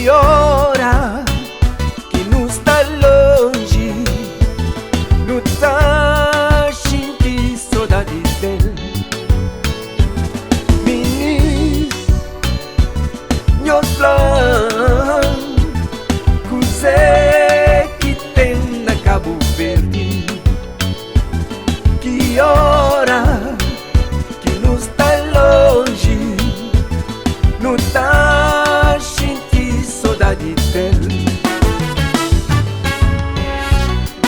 Que hora que nos está longe, não tá sentindo saudade dele. Meninos, meus planos, coisa que tem na Cabo Verde. Que hora que nos está longe, não tá sentindo saudade dele.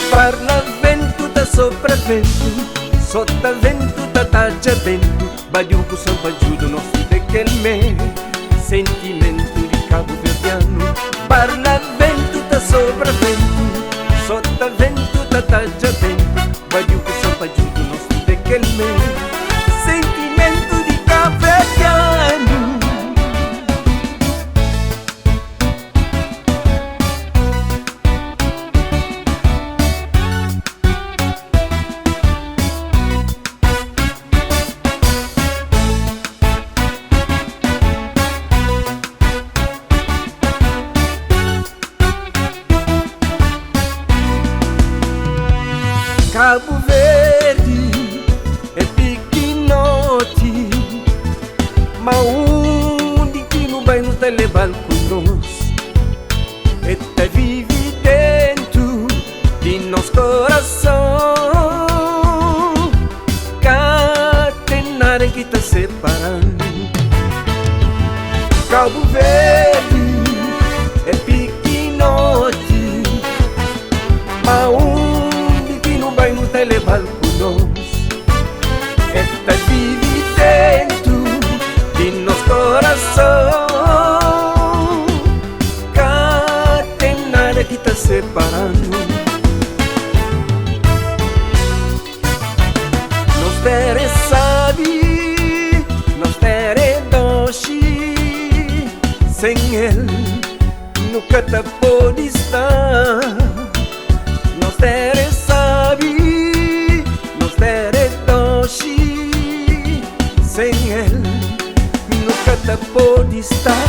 Parla vento, tá sopra vento, solta vento, tá taja vento. Badiuco samba ajuda nosso daquele me sentimento de Cabo Verdeano. Parla vento, tá sopra vento, solta vento, tá taja vento. Badiuco samba ajuda nosso daquele me sentimento de Cabo Verdeano. Cabo Verde é pequenote, mas onde que não vai no levar conosco? Eta vive dentro de nosso coração. Catenara que tá separando. Cabo Verde é pequenote, mas onde que não vai no levar conosco? Eta vive dentro de nosso coração. Catenara que tá separando. Nós tere sabe, nós tere doce. Sem ele nunca tá pode estar. Nós tere sabe, nós tere doce. Sem ele nunca tá pode estar.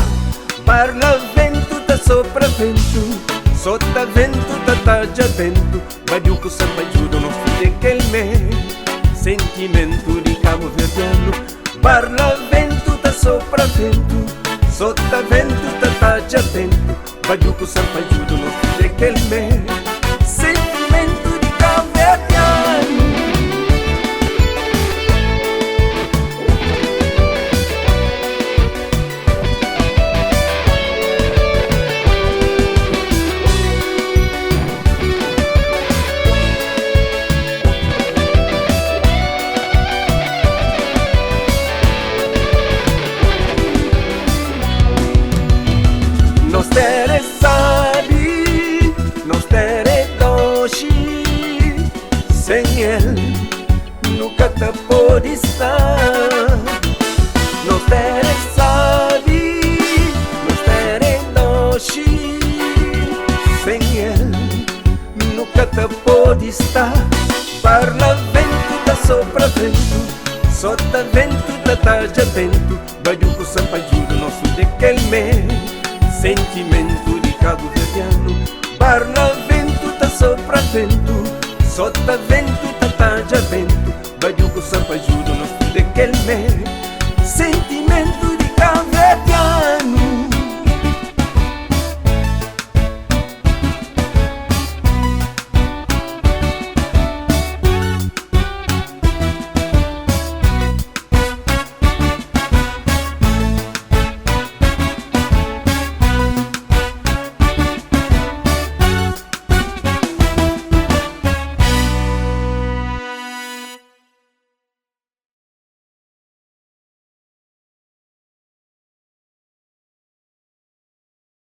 Parla vento, tá sopra vento, solta vento, tá taja vento. Badiuco samba ajuda nosso daquele me sentimento de Cabo Verdeano. Parla vento, tá sopra vento, solta vento, tá taja vento. Badiuco samba ajuda nosso daquele me sentimento de Cabo Verdeano. Nós tere sabe, nós tere doce. Sem ele nunca tá pode estar. Nós tere sabe, nós tere doce. Sem ele nunca tá pode estar. Parla vento, tá sopra vento, solta vento, tá taja vento. Badiuco samba ajuda nosso daquele me sentimento de Cabo Verdeano. Parla vento, tá sopra vento, solta vento, tá taja vento. Badiuco samba ajuda